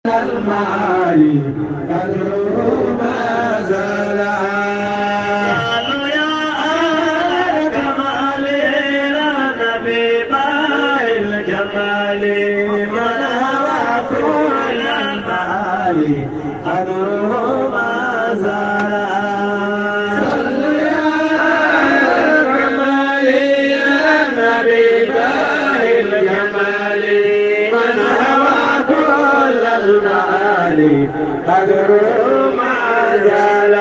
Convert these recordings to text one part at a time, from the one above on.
المعالي قدره ما زال. قالوا يا أهل الكمال لا نبي باهي الجمال من هوى كل المعالي قدره ما زال. صلوا يا أهل الكمال يا نبي باهي الجمال من هوى كل المعالي قدره ما زال.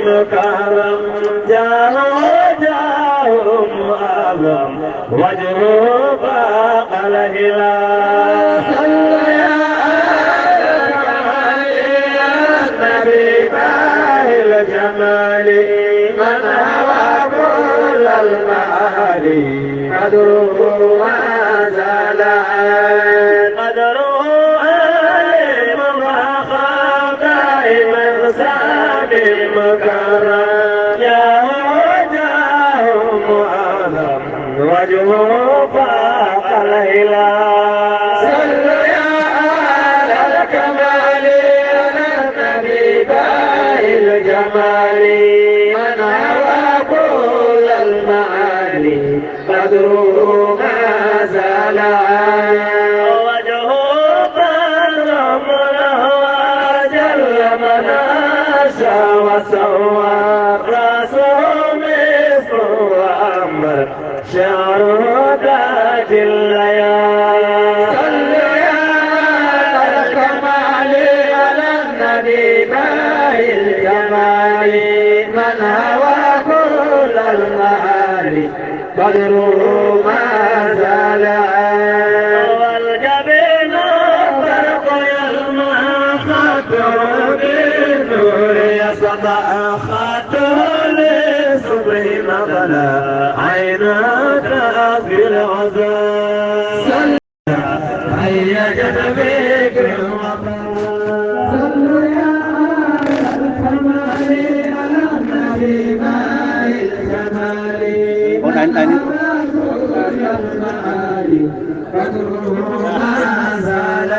مكرم جاءهم أعظم وجهه فاق الهلال. صلوا يا أهل الكمال يا النبي باهي الجمال من هوى كل المعالي قدره ما زال. قدره مكرم يا وجهه معظم وجهه فاق الهلال. صلوا يا أهل الكمال على النبي باهي الجمال من هوى كل المعالي قدره ما زال. وجهه كرم له جل مناشا وسوى راسه مثل وأمر شعره تاج الليالي. صلوا يا أهل الكمال على النبي باهي الجمال من هوى كل المعالي قدره ما زال. والجبين فرق يلمع خاطر بالنور يسطع خاطر لصبح مغلى عينك في العذاب. هيجت فكر الوطن. صلوا يا أهل الكمال على النبي باهي الجمال من هوى كل المعالي قدره ما زال.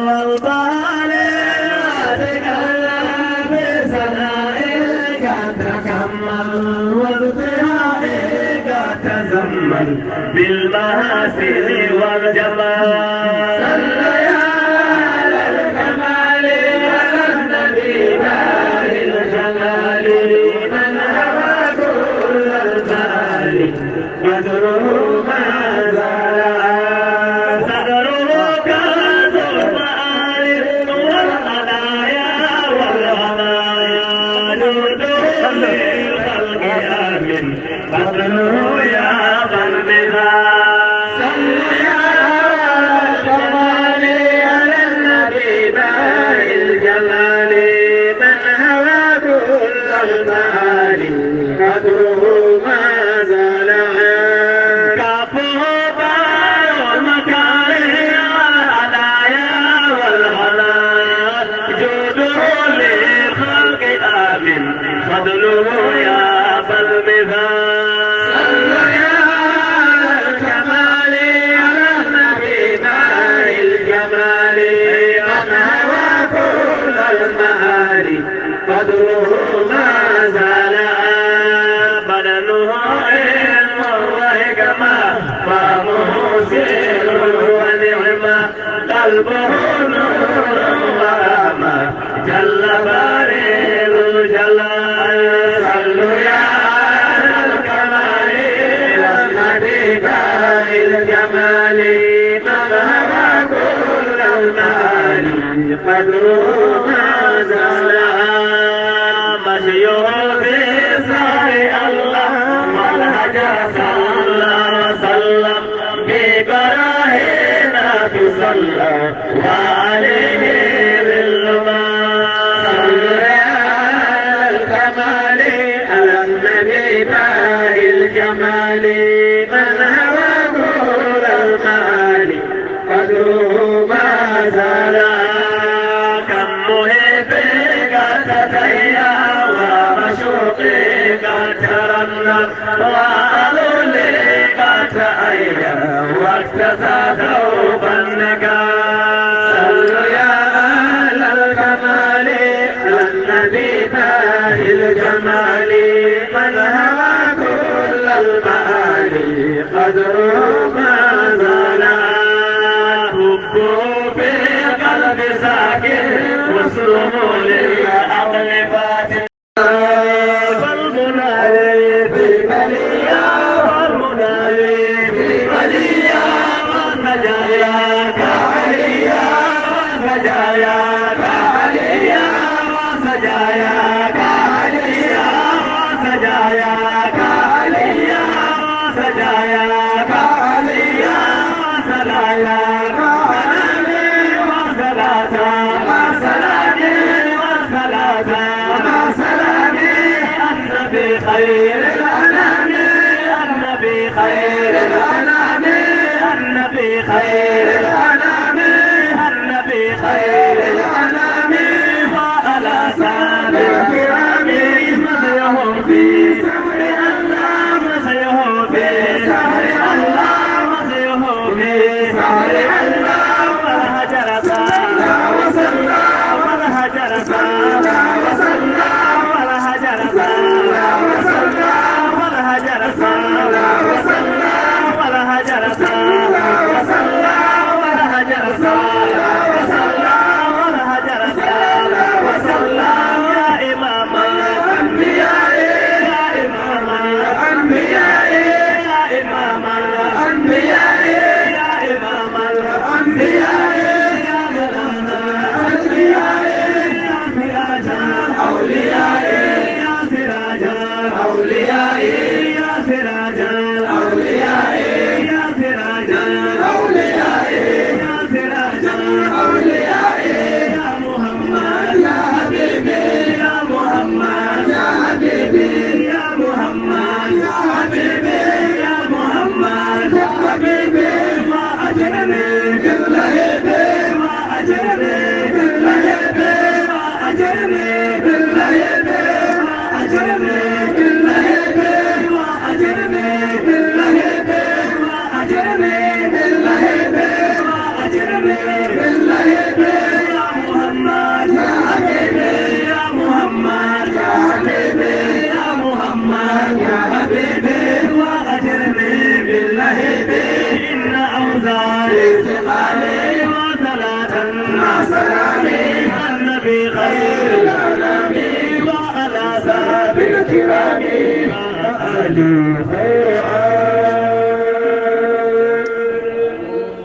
والبالغ تكلم بسنائك تكمل وابتهائك تزمل بالمحاسن والجمال. صلوا يا أهل الكمال على النبي باهي الجمال من هوى كل المعالي قدره ما زال. صدره كنز المعارف والهدايا والهدايا جوده للخلق آمن فضله يا قلبها. صلوا يا أهل الكمال على النبي باهي الجمال من هوى كل المعالي قدره ما زال. كفه بار المكاره والهدايا والهدايا جوده للخلق آمن فضله يا قلبها. صلوا يا أهل الكمال على النبي باهي الجمال من هوى كل المعالي قدره ما زال. بدنه علم وحكمة فهمه سر ونعمة قلبه نور ورحمة جل بارئ الجلال. صلوا يا أهل الكمال على النبي باهي الجمال من هوى كل المعالي قدره ما زال. مشيه في سعي الله والهجا صلى الله وسلم ببراهين تصلى وعليه باللمام. صلوا يا أهل الكمال على النبي باهي الجمال من هوى كل المعالي قدره ما زال. كم محب قد تتيا ومشوق قد ترنم وأظن تأيّا واكتسى ثوب النكال. صلوا يا أهل الكمال على النبي تاج الجمال من هوى كل المعالي قدره ما زال حبه في قلب ساكن واسلموا للعقل فاتن. والمنادي في بلية والمنادي في بلية وسجاياك عليا وسجاياك عليا وسجاياك عليا وسجاياك عليا وسجاياك عليا وسلاياك النبي خير الأنام النبي خير الأنام النبي خير الأنام النبي خير الأنام وعلى سال الكرام مسيهم في سمر الله مسيهم في سمر الله مسيهم في سمر الله والهجر صلى وسلم والهجر صلى وسلم والهجر صلى وسلم والهجر صلى وسلم والهجر صلى وسلم والهجر صلى وسلم والهجر صلى وسلم يا إمام الأنبياء يا إمام الأنبياء يا إمام الأنبياء يا إمام الأنبياء يا غلام الأنبياء يا سراجا أولياء يا سراجا أولياء يا سراجا أولياء يا سراجا أولياء يا سراجا أولياء يا محمد يا حبيبي يا محمد يا حبيبي يا محمد يا حبيبي يا محمد يا حبيبي ما أجرني كل هيبي ما أجرني كل هيبي ما أجرني كل هيبي ما أجرني كل هيبي ما أجرني كل هيبي ما أجرني كل هيبي ما أجرني كل هيبي يا محمد يا حبيبي يا محمد يا حبيبي يا محمد يا حبيبي وأجرني باللهيب إن أوزاري استقالي وصلاة مع سلامي النبي خير الأنام وعلى سابق بالكرام آله خير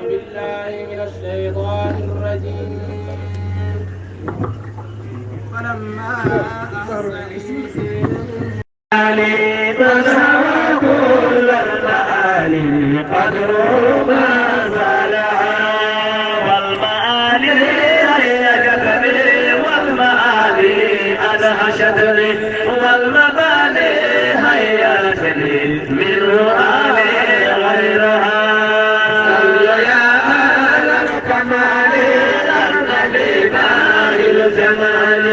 بالله من الشيطان الرجيم فلما علي مسوى كل المعالي قدره ما زالها والمعالي هي جسدي والمعالي أدهشتني والمبالي هيأتني منه آلي غيرها صلوا يا أهل الكمال النبي باهي الجمال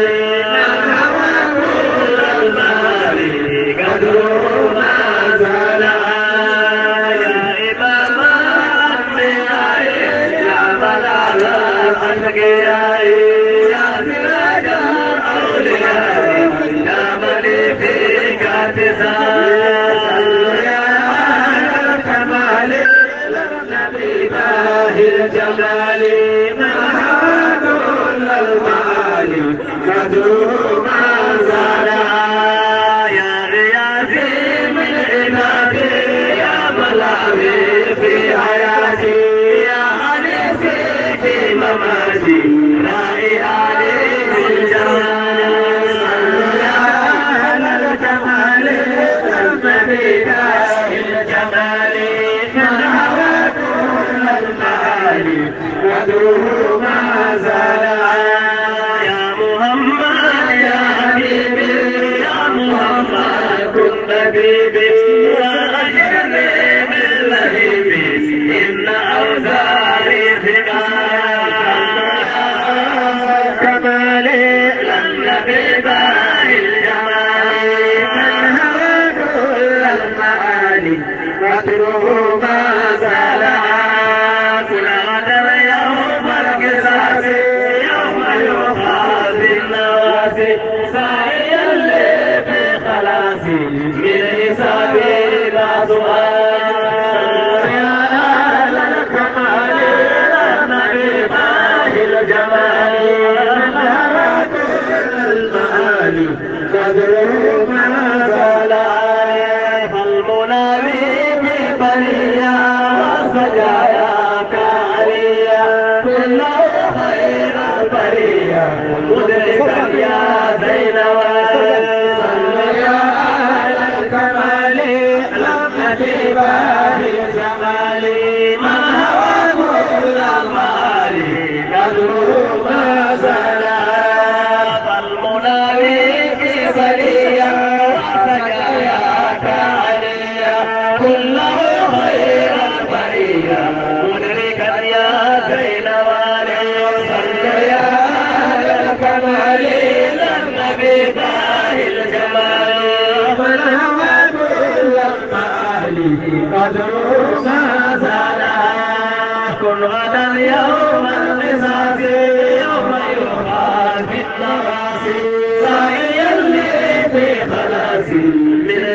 من هوى كل المال قدره ما زال يا إمام الأنبياء يا بلال الأنبياء يا سراج الأولياء يا من فيك اتصال صلوا يا أهل الكمال النبي باهي الجمال من هوى كل المعالي قدره ما زال يا غياثي من عبادي يا ملاذي في حياتي يا أنيسي في مماتي رائعاني في الجمال صلوا يا أهل الكمال النبي باهي الجمال من هوى كل المعالي قدره ما زال يا محمد يا حبيبي يا محمد كن حبيبي وأجرني من لهيبي إن أوزاري كمال النبي باهي الجمال من هوى كل المعالي قدره ما زال كل غدا يوم القصاص يوم يؤخذ النواسي سعيا لي بخلاصي من حسابي لا سؤال يا أهل الكمال النبي باهي الجمال نهرت المعالي قدره ما زال فالمنادي بالبرية والسجايا كالية كل خير البرية مدركا يا زينب يا أهل الكمال النبي باهي الجمال من هوى كل المعالي قدره ما زال فالمنادي بالبرية والسجايا كالية كل خير البرية مدركا يا زينب يا أهل الكمال النبي باهي الجمال من هوى كل المعالي قدره ما زال كن غدا يوم القصاص يوم يؤخذ بالنواسي سعيا لي في خلاصي من